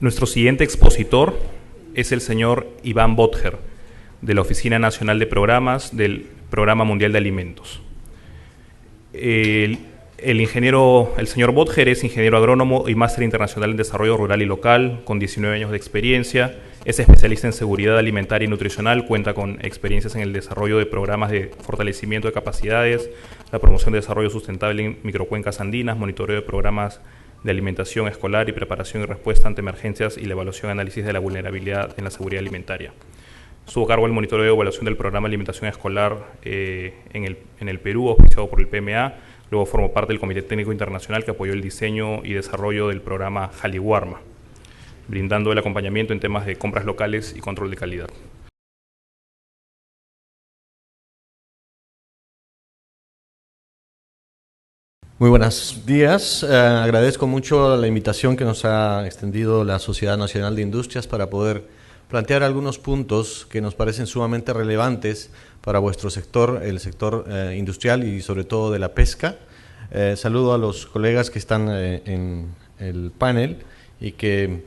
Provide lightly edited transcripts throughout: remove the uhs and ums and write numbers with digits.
Nuestro siguiente expositor es el señor Iván Botger, de la Oficina Nacional de Programas del Programa Mundial de Alimentos. El señor Botger es ingeniero agrónomo y máster internacional en desarrollo rural y local, con 19 años de experiencia. Es especialista en seguridad alimentaria y nutricional, cuenta con experiencias en el desarrollo de programas de fortalecimiento de capacidades, la promoción de desarrollo sustentable en microcuencas andinas, monitoreo de programas de alimentación escolar y preparación y respuesta ante emergencias y la evaluación y análisis de la vulnerabilidad en la seguridad alimentaria. Estuvo a cargo del monitoreo de evaluación del programa de alimentación escolar en el Perú, auspiciado por el PMA. Luego formó parte del Comité Técnico Internacional que apoyó el diseño y desarrollo del programa Jaliwarma, brindando el acompañamiento en temas de compras locales y control de calidad. Muy buenos días. Agradezco mucho la invitación que nos ha extendido la Sociedad Nacional de Industrias para poder plantear algunos puntos que nos parecen sumamente relevantes para vuestro sector, el sector industrial y sobre todo de la pesca. Saludo a los colegas que están en el panel y que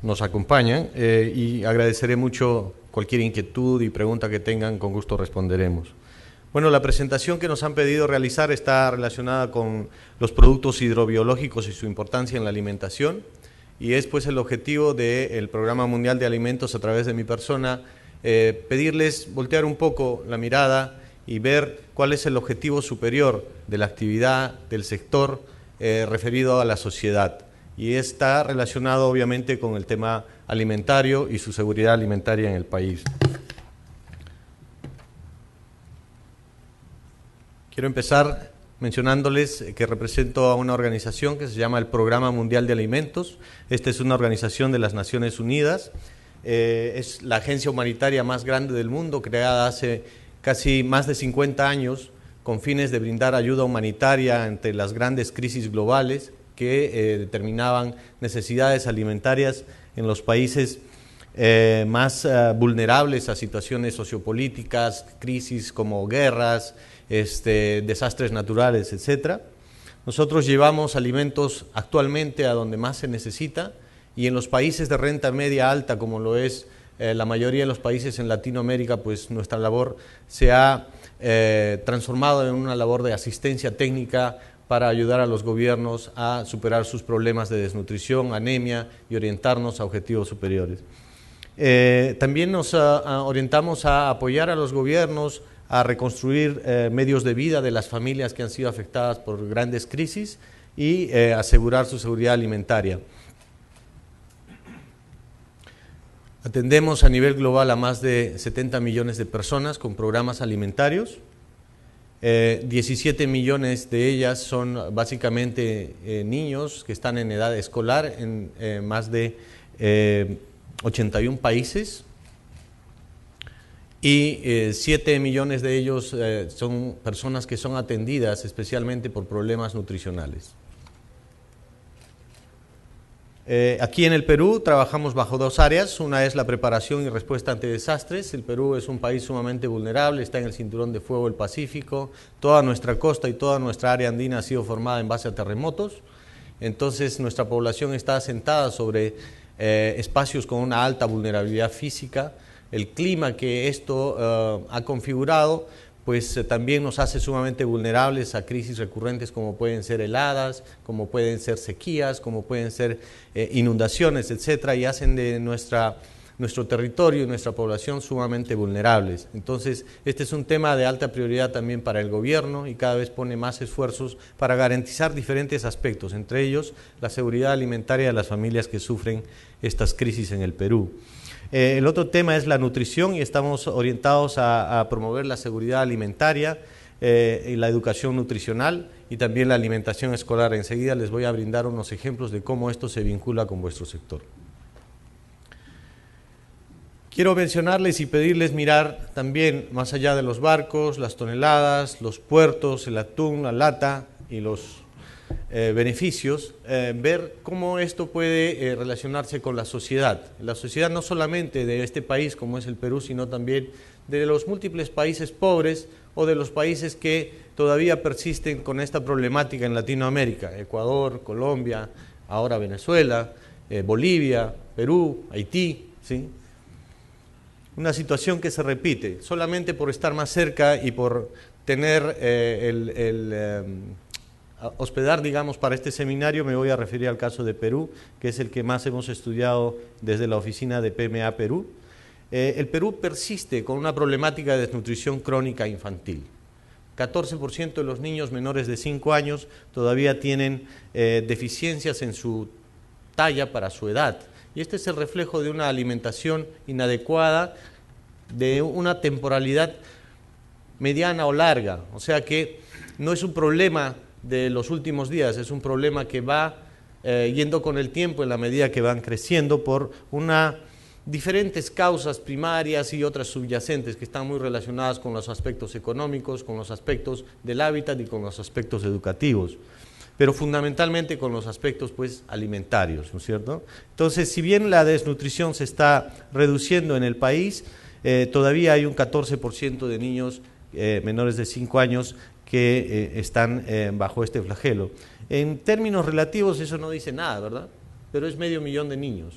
nos acompañan y agradeceré mucho cualquier inquietud y pregunta que tengan, con gusto responderemos. Bueno, la presentación que nos han pedido realizar está relacionada con los productos hidrobiológicos y su importancia en la alimentación, y es pues el objetivo del Programa Mundial de Alimentos a través de mi persona, pedirles voltear un poco la mirada y ver cuál es el objetivo superior de la actividad del sector referido a la sociedad, y está relacionado obviamente con el tema alimentario y su seguridad alimentaria en el país. Quiero empezar mencionándoles que represento a una organización que se llama el Programa Mundial de Alimentos. Esta es una organización de las Naciones Unidas, es la agencia humanitaria más grande del mundo, creada hace casi más de 50 años con fines de brindar ayuda humanitaria ante las grandes crisis globales que determinaban necesidades alimentarias en los países más vulnerables a situaciones sociopolíticas, crisis como guerras, desastres naturales, etc. Nosotros llevamos alimentos actualmente a donde más se necesita, y en los países de renta media alta, como lo es la mayoría de los países en Latinoamérica, pues nuestra labor se ha transformado en una labor de asistencia técnica para ayudar a los gobiernos a superar sus problemas de desnutrición, anemia y orientarnos a objetivos superiores. También nos orientamos a apoyar a los gobiernos a reconstruir medios de vida de las familias que han sido afectadas por grandes crisis y asegurar su seguridad alimentaria. Atendemos a nivel global a más de 70 millones de personas con programas alimentarios. 17 millones de ellas son básicamente niños que están en edad escolar en más de 81 países. Y 7 millones de ellos son personas que son atendidas especialmente por problemas nutricionales. Aquí en el Perú trabajamos bajo dos áreas. Una es la preparación y respuesta ante desastres. El Perú es un país sumamente vulnerable, está en el cinturón de fuego del Pacífico. Toda nuestra costa y toda nuestra área andina ha sido formada en base a terremotos. Entonces nuestra población está asentada sobre espacios con una alta vulnerabilidad física. El clima que esto ha configurado pues también nos hace sumamente vulnerables a crisis recurrentes como pueden ser heladas, como pueden ser sequías, como pueden ser inundaciones, etcétera, y hacen de nuestro territorio y nuestra población sumamente vulnerables. Entonces, este es un tema de alta prioridad también para el gobierno y cada vez pone más esfuerzos para garantizar diferentes aspectos, entre ellos la seguridad alimentaria de las familias que sufren estas crisis en el Perú. El otro tema es la nutrición y estamos orientados a promover la seguridad alimentaria y la educación nutricional y también la alimentación escolar. Enseguida les voy a brindar unos ejemplos de cómo esto se vincula con vuestro sector. Quiero mencionarles y pedirles mirar también más allá de los barcos, las toneladas, los puertos, el atún, la lata y los beneficios, ver cómo esto puede relacionarse con la sociedad no solamente de este país como es el Perú, sino también de los múltiples países pobres o de los países que todavía persisten con esta problemática en Latinoamérica, Ecuador, Colombia, ahora Venezuela, Bolivia, Perú, Haití, ¿sí? Una situación que se repite, solamente por estar más cerca y por tener hospedar, digamos, para este seminario, me voy a referir al caso de Perú, que es el que más hemos estudiado desde la oficina de PMA Perú. El Perú persiste con una problemática de desnutrición crónica infantil. 14% de los niños menores de 5 años todavía tienen deficiencias en su talla para su edad. Y este es el reflejo de una alimentación inadecuada, de una temporalidad mediana o larga. O sea que no es un problema de los últimos días, es un problema que va yendo con el tiempo en la medida que van creciendo por diferentes causas primarias y otras subyacentes que están muy relacionadas con los aspectos económicos, con los aspectos del hábitat y con los aspectos educativos, pero fundamentalmente con los aspectos pues alimentarios, ¿no es cierto? Entonces, si bien la desnutrición se está reduciendo en el país, todavía hay un 14% de niños menores de 5 años que están bajo este flagelo. En términos relativos eso no dice nada, ¿verdad? Pero es 500.000 de niños,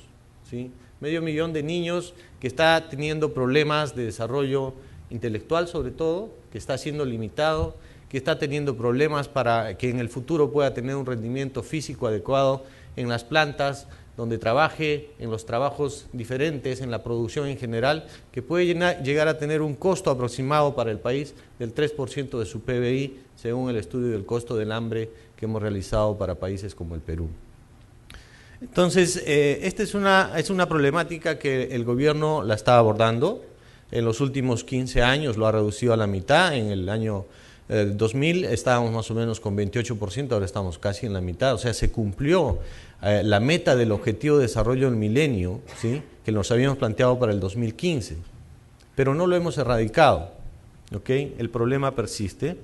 ¿sí? 500.000 de niños que está teniendo problemas de desarrollo intelectual sobre todo, que está siendo limitado, que está teniendo problemas para que en el futuro pueda tener un rendimiento físico adecuado en las plantas donde trabaje, en los trabajos diferentes, en la producción en general, que puede llegar a tener un costo aproximado para el país del 3% de su PBI, según el estudio del costo del hambre que hemos realizado para países como el Perú. Entonces, esta es una problemática que el gobierno la está abordando. En los últimos 15 años lo ha reducido a la mitad. En el año 2000 estábamos más o menos con 28%, ahora estamos casi en la mitad. O sea, se cumplió la meta del Objetivo de Desarrollo del Milenio, ¿sí?, que nos habíamos planteado para el 2015, pero no lo hemos erradicado, ¿ok? El problema persiste.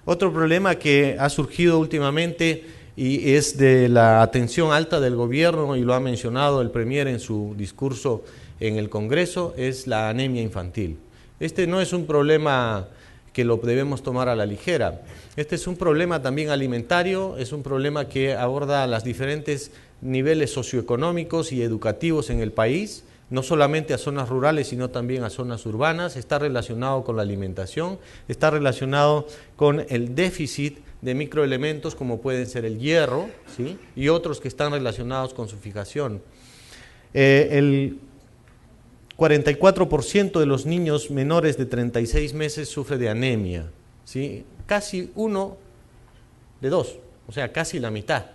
Otro problema que ha surgido últimamente y es de la atención alta del gobierno, y lo ha mencionado el Premier en su discurso en el Congreso, es la anemia infantil. Este no es un problema que lo debemos tomar a la ligera. Este es un problema también alimentario, es un problema que aborda los diferentes niveles socioeconómicos y educativos en el país, no solamente a zonas rurales, sino también a zonas urbanas. Está relacionado con la alimentación, está relacionado con el déficit de microelementos como pueden ser el hierro, ¿sí?, y otros que están relacionados con su fijación. El 44% de los niños menores de 36 meses sufre de anemia, ¿sí?, casi 1 de 2, o sea, casi la mitad.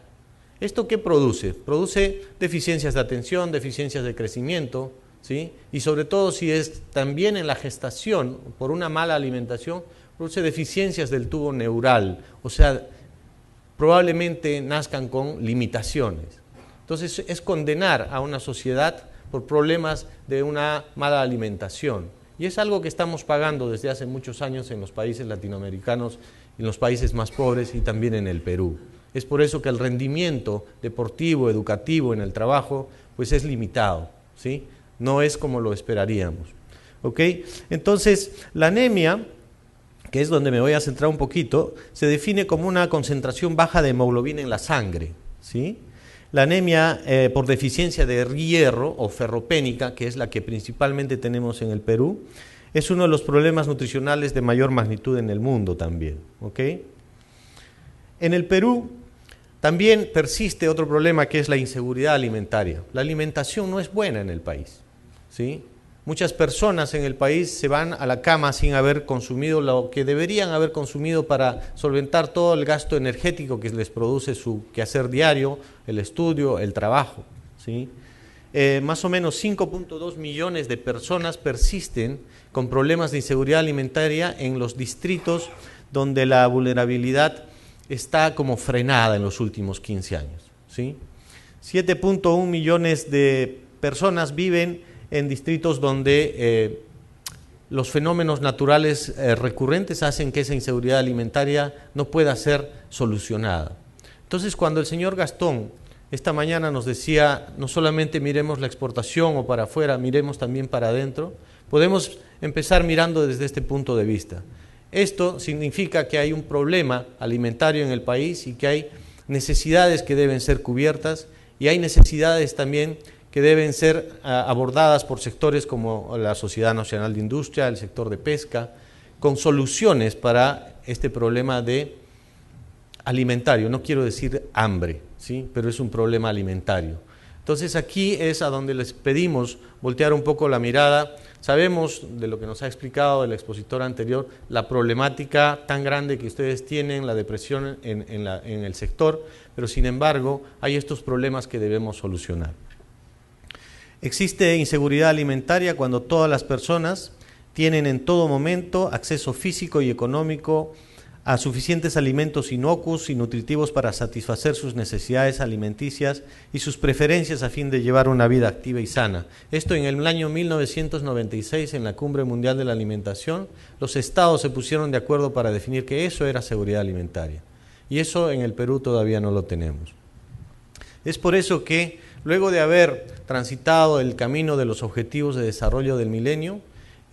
¿Esto qué produce? Produce deficiencias de atención, deficiencias de crecimiento, ¿sí?, y sobre todo si es también en la gestación, por una mala alimentación, produce deficiencias del tubo neural, o sea, probablemente nazcan con limitaciones. Entonces, es condenar a una sociedad por problemas de una mala alimentación. Y es algo que estamos pagando desde hace muchos años en los países latinoamericanos, en los países más pobres y también en el Perú. Es por eso que el rendimiento deportivo, educativo en el trabajo, pues es limitado, ¿sí? No es como lo esperaríamos, ¿ok? Entonces, la anemia, que es donde me voy a centrar un poquito, se define como una concentración baja de hemoglobina en la sangre, ¿sí? La anemia por deficiencia de hierro o ferropénica, que es la que principalmente tenemos en el Perú, es uno de los problemas nutricionales de mayor magnitud en el mundo también, ¿ok? En el Perú también persiste otro problema, que es la inseguridad alimentaria. La alimentación no es buena en el país, ¿sí? Muchas personas en el país se van a la cama sin haber consumido lo que deberían haber consumido para solventar todo el gasto energético que les produce su quehacer diario, el estudio, el trabajo, ¿sí? Más o menos 5.2 millones de personas persisten con problemas de inseguridad alimentaria en los distritos donde la vulnerabilidad está como frenada en los últimos 15 años, ¿sí? 7.1 millones de personas viven en distritos donde los fenómenos naturales recurrentes hacen que esa inseguridad alimentaria no pueda ser solucionada. Entonces, cuando el señor Gastón esta mañana nos decía, no solamente miremos la exportación o para afuera, miremos también para adentro, podemos empezar mirando desde este punto de vista. Esto significa que hay un problema alimentario en el país y que hay necesidades que deben ser cubiertas, y hay necesidades también que deben ser abordadas por sectores como la Sociedad Nacional de Industria, el sector de pesca, con soluciones para este problema de alimentario. No quiero decir hambre, ¿sí? Pero es un problema alimentario. Entonces aquí es a donde les pedimos voltear un poco la mirada. Sabemos de lo que nos ha explicado el expositor anterior, la problemática tan grande que ustedes tienen, la depresión en el sector, pero sin embargo hay estos problemas que debemos solucionar. Existe inseguridad alimentaria cuando todas las personas tienen en todo momento acceso físico y económico a suficientes alimentos inocuos y nutritivos para satisfacer sus necesidades alimenticias y sus preferencias a fin de llevar una vida activa y sana. Esto en el año 1996, en la Cumbre Mundial de la Alimentación, los estados se pusieron de acuerdo para definir que eso era seguridad alimentaria. Y eso en el Perú todavía no lo tenemos. Es por eso que, luego de haber transitado el camino de los Objetivos de Desarrollo del Milenio,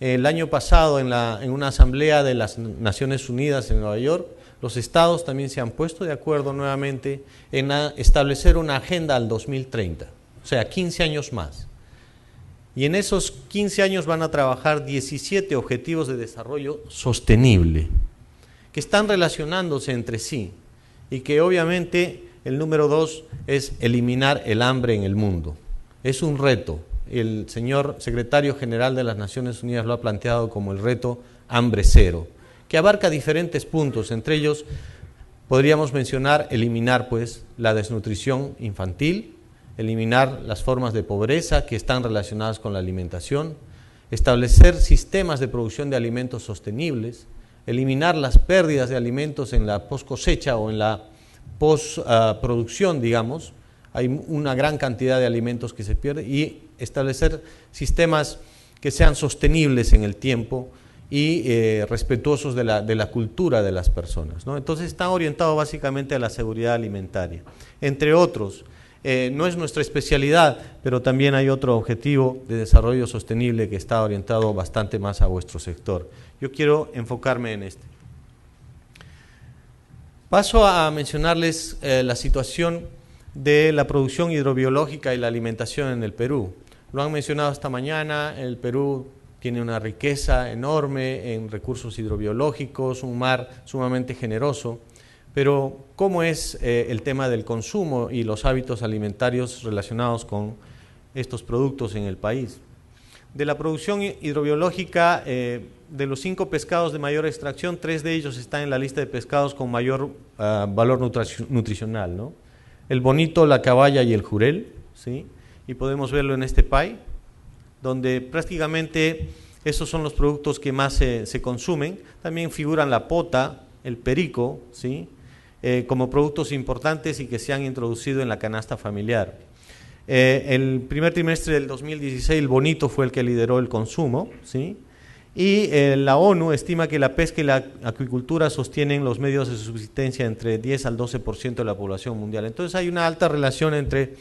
el año pasado en una asamblea de las Naciones Unidas en Nueva York, los estados también se han puesto de acuerdo nuevamente en establecer una agenda al 2030, o sea, 15 años más. Y en esos 15 años van a trabajar 17 objetivos de desarrollo sostenible, que están relacionándose entre sí y que obviamente el número 2 es eliminar el hambre en el mundo. Es un reto. El señor secretario general de las Naciones Unidas lo ha planteado como el reto hambre cero, que abarca diferentes puntos. Entre ellos podríamos mencionar eliminar pues la desnutrición infantil, eliminar las formas de pobreza que están relacionadas con la alimentación, establecer sistemas de producción de alimentos sostenibles, eliminar las pérdidas de alimentos en la post cosecha o en la post producción, digamos. Hay una gran cantidad de alimentos que se pierden, y establecer sistemas que sean sostenibles en el tiempo y respetuosos de la cultura de las personas, ¿no? Entonces está orientado básicamente a la seguridad alimentaria. Entre otros, no es nuestra especialidad, pero también hay otro objetivo de desarrollo sostenible que está orientado bastante más a vuestro sector. Yo quiero enfocarme en este. Paso a mencionarles la situación de la producción hidrobiológica y la alimentación en el Perú. Lo han mencionado esta mañana, el Perú tiene una riqueza enorme en recursos hidrobiológicos, un mar sumamente generoso, pero ¿cómo es el tema del consumo y los hábitos alimentarios relacionados con estos productos en el país? De la producción hidrobiológica, de los 5 pescados de mayor extracción, 3 de ellos están en la lista de pescados con mayor valor nutricional, ¿no? El bonito, la caballa y el jurel, ¿sí? Y podemos verlo en este pie, donde prácticamente esos son los productos que más se consumen. También figuran la pota, el perico, ¿sí? Como productos importantes y que se han introducido en la canasta familiar. El primer trimestre del 2016 el bonito fue el que lideró el consumo, ¿sí? Y la ONU estima que la pesca y la acuicultura sostienen los medios de subsistencia entre 10 al 12% de la población mundial. Entonces hay una alta relación entre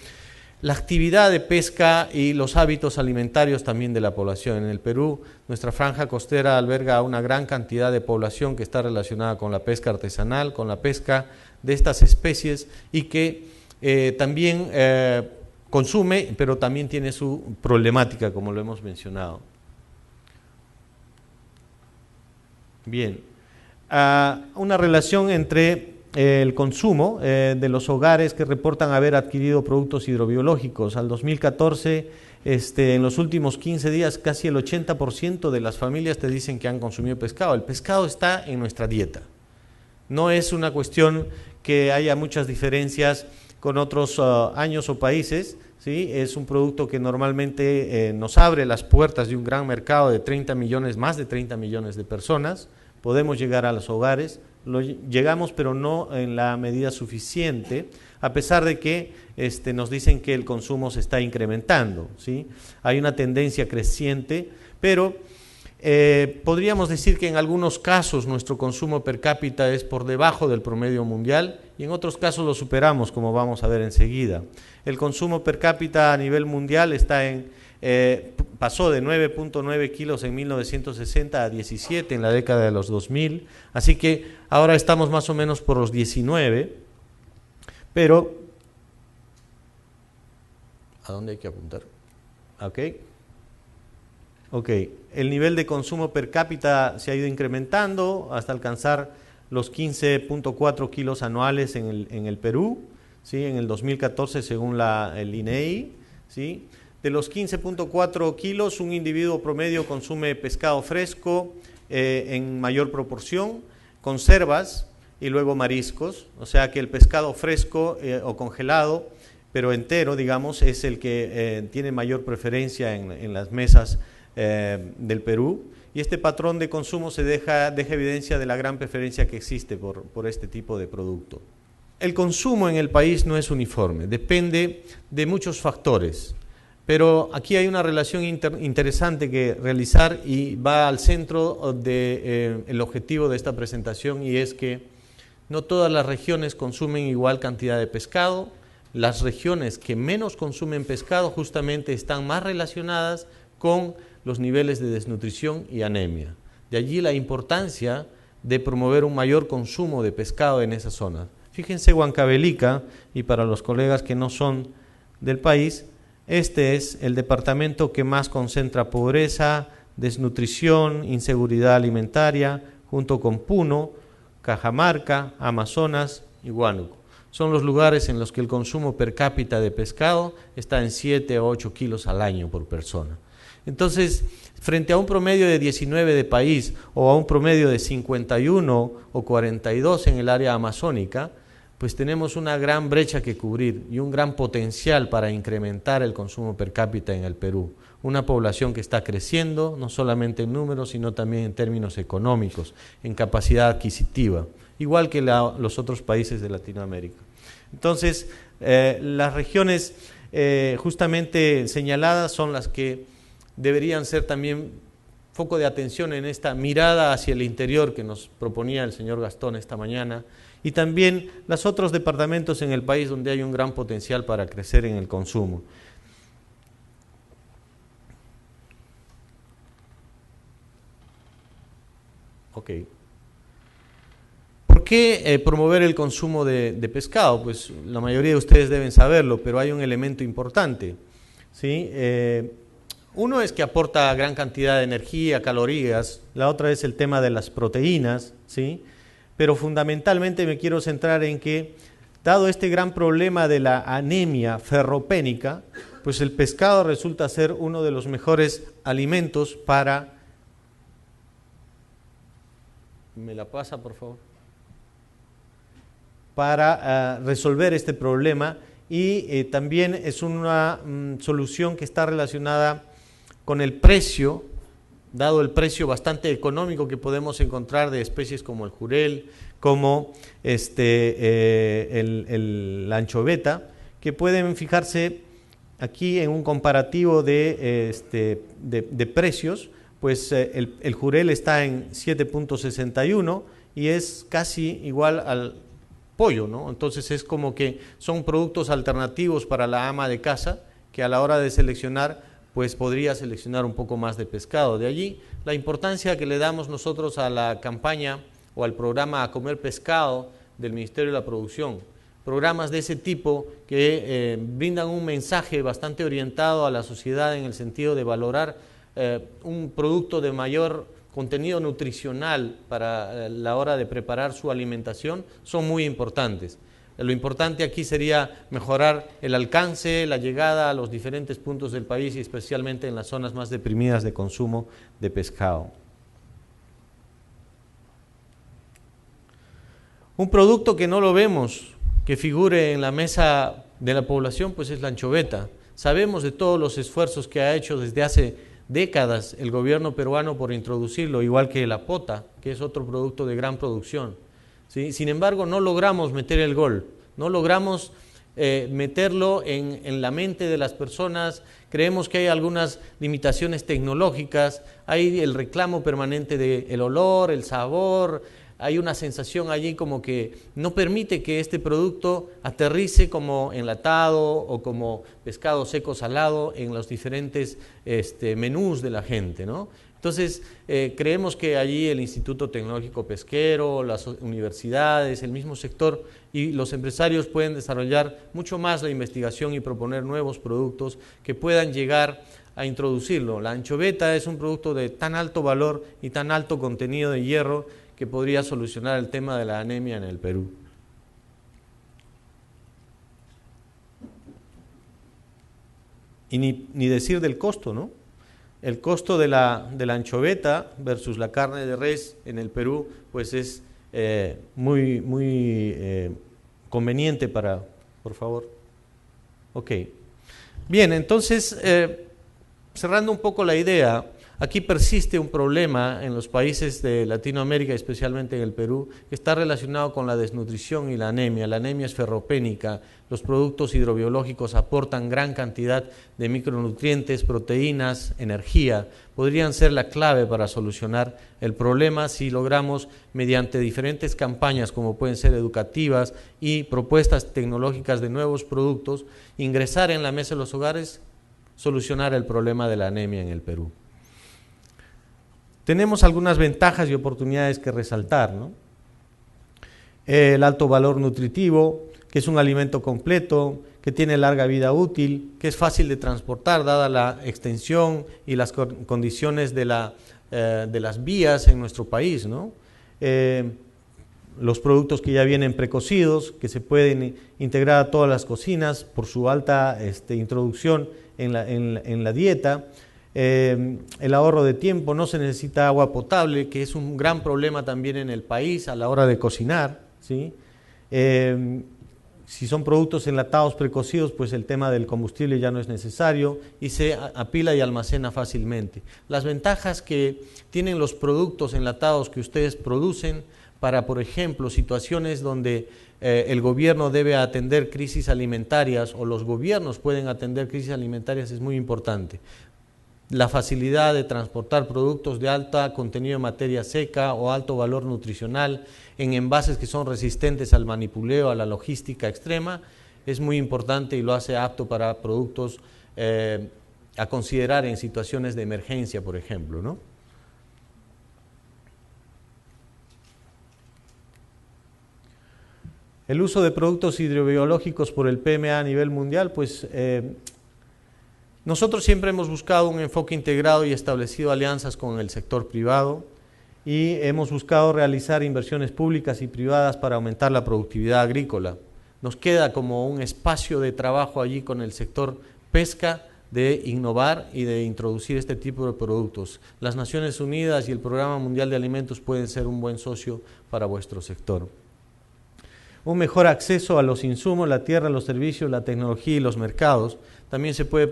la actividad de pesca y los hábitos alimentarios también de la población. En el Perú, nuestra franja costera alberga una gran cantidad de población que está relacionada con la pesca artesanal, con la pesca de estas especies y que también consume, pero también tiene su problemática, como lo hemos mencionado. Bien, una relación entre el consumo de los hogares que reportan haber adquirido productos hidrobiológicos. Al 2014, en los últimos 15 días, casi el 80% de las familias te dicen que han consumido pescado. El pescado está en nuestra dieta. No es una cuestión que haya muchas diferencias con otros años o países, ¿sí? Es un producto que normalmente nos abre las puertas de un gran mercado de 30 millones, más de 30 millones de personas. Podemos llegar a los hogares, llegamos pero no en la medida suficiente, a pesar de que nos dicen que el consumo se está incrementando, ¿sí? Hay una tendencia creciente, pero podríamos decir que en algunos casos nuestro consumo per cápita es por debajo del promedio mundial y en otros casos lo superamos, como vamos a ver enseguida. El consumo per cápita a nivel mundial está pasó de 9.9 kilos en 1960 a 17 en la década de los 2000, así que ahora estamos más o menos por los 19, pero ¿A dónde hay que apuntar? Ok. Ok, el nivel de consumo per cápita se ha ido incrementando hasta alcanzar los 15.4 kilos anuales en el Perú, ¿sí? En el 2014 según el INEI, ¿sí? De los 15.4 kilos, un individuo promedio consume pescado fresco en mayor proporción, conservas y luego mariscos, o sea que el pescado fresco o congelado, pero entero, digamos, es el que tiene mayor preferencia en las mesas del Perú, y este patrón de consumo deja evidencia de la gran preferencia que existe por este tipo de producto. El consumo en el país no es uniforme, depende de muchos factores, pero aquí hay una relación interesante que realizar y va al centro del objetivo de esta presentación, y es que no todas las regiones consumen igual cantidad de pescado. Las regiones que menos consumen pescado justamente están más relacionadas con los niveles de desnutrición y anemia. De allí la importancia de promover un mayor consumo de pescado en esa zona. Fíjense Huancavelica, y para los colegas que no son del país, este es el departamento que más concentra pobreza, desnutrición, inseguridad alimentaria, junto con Puno, Cajamarca, Amazonas y Huánuco. Son los lugares en los que el consumo per cápita de pescado está en 7 o 8 kilos al año por persona. Entonces, frente a un promedio de 19 de país o a un promedio de 51 o 42 en el área amazónica, pues tenemos una gran brecha que cubrir y un gran potencial para incrementar el consumo per cápita en el Perú. Una población que está creciendo, no solamente en números, sino también en términos económicos, en capacidad adquisitiva, igual que los otros países de Latinoamérica. Entonces, las regiones justamente señaladas son las que deberían ser también foco de atención en esta mirada hacia el interior que nos proponía el señor Gastón esta mañana, y también los otros departamentos en el país donde hay un gran potencial para crecer en el consumo. Ok. ¿Por qué promover el consumo de pescado? Pues la mayoría de ustedes deben saberlo, pero hay un elemento importante, ¿sí? Uno es que aporta gran cantidad de energía, calorías, la otra es el tema de las proteínas, ¿sí? Pero fundamentalmente me quiero centrar en que, dado este gran problema de la anemia ferropénica, pues el pescado resulta ser uno de los mejores alimentos para... ¿Me la pasa, por favor? Para resolver este problema, y también es una solución que está relacionada con el precio, dado el precio bastante económico que podemos encontrar de especies como el jurel, como la anchoveta, que pueden fijarse aquí en un comparativo de precios. Pues el jurel está en 7.61 y es casi igual al pollo, ¿no? Entonces es como que son productos alternativos para la ama de casa, que a la hora de seleccionar pues podría seleccionar un poco más de pescado. De allí la importancia que le damos nosotros a la campaña o al programa A Comer Pescado del Ministerio de la Producción. Programas de ese tipo que brindan un mensaje bastante orientado a la sociedad en el sentido de valorar un producto de mayor contenido nutricional para la hora de preparar su alimentación, son muy importantes. Lo importante aquí sería mejorar el alcance, la llegada a los diferentes puntos del país y especialmente en las zonas más deprimidas de consumo de pescado. Un producto que no lo vemos, que figure en la mesa de la población, pues es la anchoveta. Sabemos de todos los esfuerzos que ha hecho desde hace décadas el gobierno peruano por introducirlo, igual que la pota, que es otro producto de gran producción. ¿Sí? Sin embargo, no logramos meter el gol, no logramos meterlo en la mente de las personas. Creemos que hay algunas limitaciones tecnológicas, hay el reclamo permanente del olor, el sabor, hay una sensación allí como que no permite que este producto aterrice como enlatado o como pescado seco salado en los diferentes menús de la gente, ¿no? Entonces, creemos que allí el Instituto Tecnológico Pesquero, las universidades, el mismo sector y los empresarios pueden desarrollar mucho más la investigación y proponer nuevos productos que puedan llegar a introducirlo. La anchoveta es un producto de tan alto valor y tan alto contenido de hierro que podría solucionar el tema de la anemia en el Perú. Y ni decir del costo, ¿no? El costo de la anchoveta versus la carne de res en el Perú, pues es muy conveniente para, por favor. Ok. Bien, entonces, cerrando un poco la idea, aquí persiste un problema en los países de Latinoamérica, especialmente en el Perú, que está relacionado con la desnutrición y la anemia. La anemia es ferropénica, los productos hidrobiológicos aportan gran cantidad de micronutrientes, proteínas, energía. Podrían ser la clave para solucionar el problema si logramos, mediante diferentes campañas como pueden ser educativas y propuestas tecnológicas de nuevos productos, ingresar en la mesa de los hogares, solucionar el problema de la anemia en el Perú. Tenemos algunas ventajas y oportunidades que resaltar, ¿no? El alto valor nutritivo, que es un alimento completo, que tiene larga vida útil, que es fácil de transportar dada la extensión y las condiciones de las vías en nuestro país, ¿no? Los productos que ya vienen precocidos, que se pueden integrar a todas las cocinas por su alta introducción en la dieta. El ahorro de tiempo, no se necesita agua potable, que es un gran problema también en el país a la hora de cocinar, ¿sí? Si son productos enlatados precocidos, pues el tema del combustible ya no es necesario y se apila y almacena fácilmente. Las ventajas que tienen los productos enlatados que ustedes producen para, por ejemplo, situaciones donde el gobierno debe atender crisis alimentarias o los gobiernos pueden atender crisis alimentarias es muy importante. La facilidad de transportar productos de alto contenido de materia seca o alto valor nutricional en envases que son resistentes al manipuleo, a la logística extrema, es muy importante y lo hace apto para productos a considerar en situaciones de emergencia, por ejemplo, ¿no? El uso de productos hidrobiológicos por el PMA a nivel mundial, pues nosotros siempre hemos buscado un enfoque integrado y establecido alianzas con el sector privado y hemos buscado realizar inversiones públicas y privadas para aumentar la productividad agrícola. Nos queda como un espacio de trabajo allí con el sector pesca de innovar y de introducir este tipo de productos. Las Naciones Unidas y el Programa Mundial de Alimentos pueden ser un buen socio para vuestro sector. Un mejor acceso a los insumos, la tierra, los servicios, la tecnología y los mercados también se puede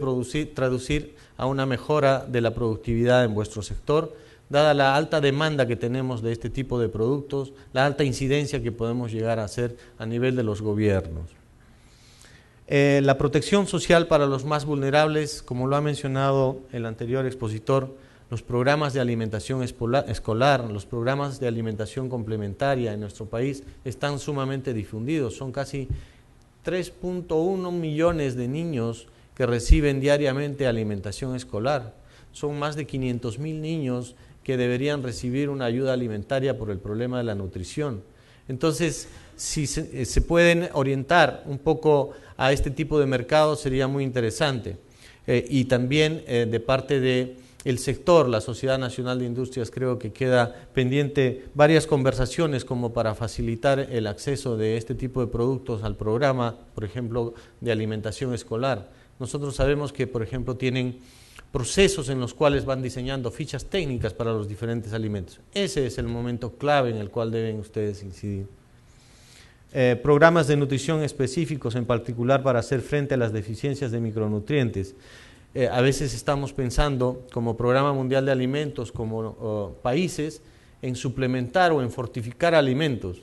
traducir a una mejora de la productividad en vuestro sector, dada la alta demanda que tenemos de este tipo de productos, la alta incidencia que podemos llegar a hacer a nivel de los gobiernos. La protección social para los más vulnerables, como lo ha mencionado el anterior expositor, los programas de alimentación escolar, los programas de alimentación complementaria en nuestro país están sumamente difundidos. Son casi 3.1 millones de niños que reciben diariamente alimentación escolar. Son más de 500.000 niños que deberían recibir una ayuda alimentaria por el problema de la nutrición. Entonces, si se pueden orientar un poco a este tipo de mercado sería muy interesante. Y también de parte del sector, la Sociedad Nacional de Industrias, creo que queda pendiente varias conversaciones como para facilitar el acceso de este tipo de productos al programa, por ejemplo, de alimentación escolar. Nosotros sabemos que, por ejemplo, tienen procesos en los cuales van diseñando fichas técnicas para los diferentes alimentos. Ese es el momento clave en el cual deben ustedes incidir. Programas de nutrición específicos, en particular para hacer frente a las deficiencias de micronutrientes. A veces estamos pensando, como Programa Mundial de Alimentos, como países, en suplementar o en fortificar alimentos,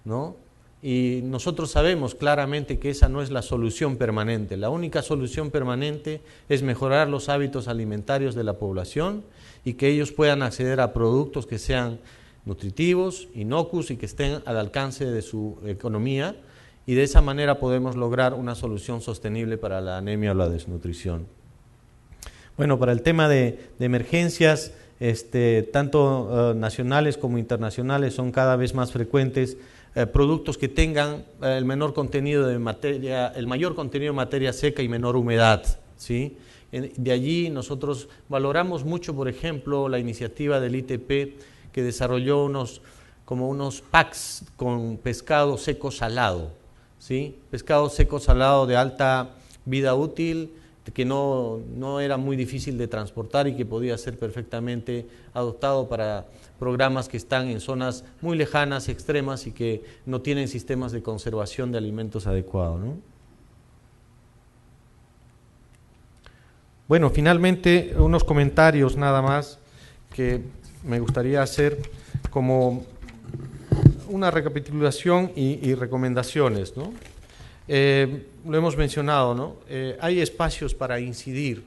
¿no? Y nosotros sabemos claramente que esa no es la solución permanente. La única solución permanente es mejorar los hábitos alimentarios de la población y que ellos puedan acceder a productos que sean nutritivos, inocuos y que estén al alcance de su economía, y de esa manera podemos lograr una solución sostenible para la anemia o la desnutrición. Bueno, para el tema de emergencias, tanto nacionales como internacionales, son cada vez más frecuentes productos que tengan el mayor contenido de materia seca y menor humedad, ¿sí? De allí nosotros valoramos mucho, por ejemplo, la iniciativa del ITP que desarrolló unos packs con pescado seco salado, ¿sí? Pescado seco salado de alta vida útil, que no era muy difícil de transportar y que podía ser perfectamente adoptado para programas que están en zonas muy lejanas, extremas y que no tienen sistemas de conservación de alimentos adecuados, ¿no? Bueno, finalmente unos comentarios nada más que me gustaría hacer como una recapitulación y recomendaciones, ¿no? Lo hemos mencionado, ¿no? Hay espacios para incidir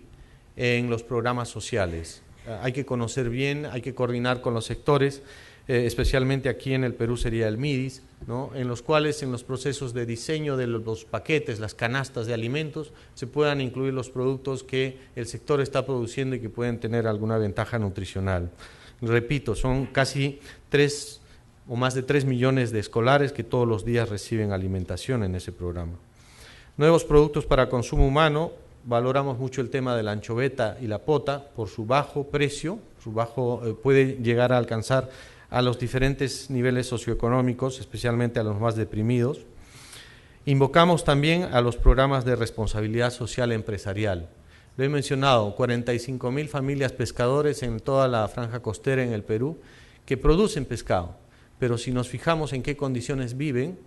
en los programas sociales. Hay que conocer bien, hay que coordinar con los sectores, especialmente aquí en el Perú sería el MIDIS, ¿no? En los cuales en los procesos de diseño de los paquetes, las canastas de alimentos, se puedan incluir los productos que el sector está produciendo y que pueden tener alguna ventaja nutricional. Repito, son casi más de 3 millones de escolares que todos los días reciben alimentación en ese programa. Nuevos productos para consumo humano, valoramos mucho el tema de la anchoveta y la pota por su bajo precio, puede llegar a alcanzar a los diferentes niveles socioeconómicos, especialmente a los más deprimidos. Invocamos también a los programas de responsabilidad social empresarial. Lo he mencionado, 45.000 familias pescadores en toda la franja costera en el Perú que producen pescado, pero si nos fijamos en qué condiciones viven,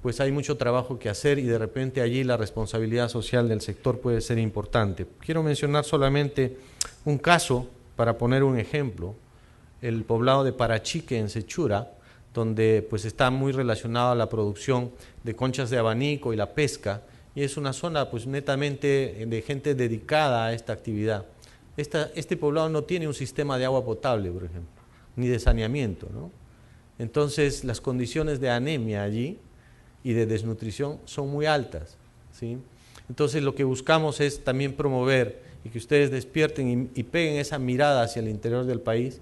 pues hay mucho trabajo que hacer y de repente allí la responsabilidad social del sector puede ser importante. Quiero mencionar solamente un caso para poner un ejemplo, el poblado de Parachique en Sechura, donde pues está muy relacionado a la producción de conchas de abanico y la pesca, y es una zona pues netamente de gente dedicada a esta actividad. Este poblado no tiene un sistema de agua potable, por ejemplo, ni de saneamiento, ¿no? Entonces las condiciones de anemia allí y de desnutrición son muy altas, ¿sí? Entonces lo que buscamos es también promover y que ustedes despierten y peguen esa mirada hacia el interior del país,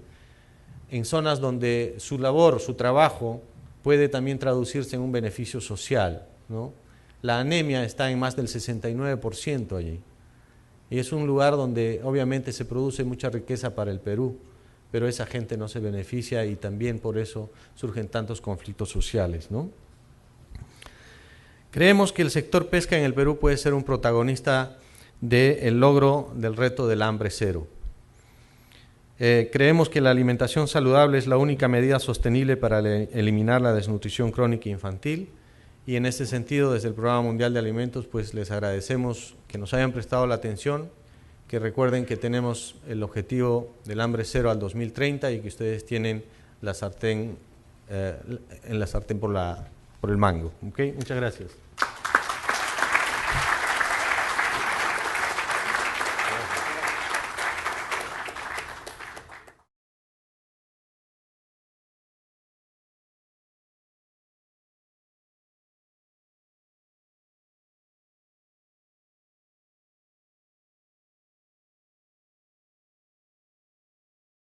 en zonas donde su labor, su trabajo puede también traducirse en un beneficio social, ¿no? La anemia está en más del 69% allí y es un lugar donde obviamente se produce mucha riqueza para el Perú, pero esa gente no se beneficia y también por eso surgen tantos conflictos sociales, ¿no? Creemos que el sector pesca en el Perú puede ser un protagonista del logro del reto del hambre cero. Creemos que la alimentación saludable es la única medida sostenible para eliminar la desnutrición crónica infantil y en ese sentido desde el Programa Mundial de Alimentos pues les agradecemos que nos hayan prestado la atención, que recuerden que tenemos el objetivo del hambre cero al 2030 y que ustedes tienen la sartén por el mango. ¿Okay? Muchas gracias.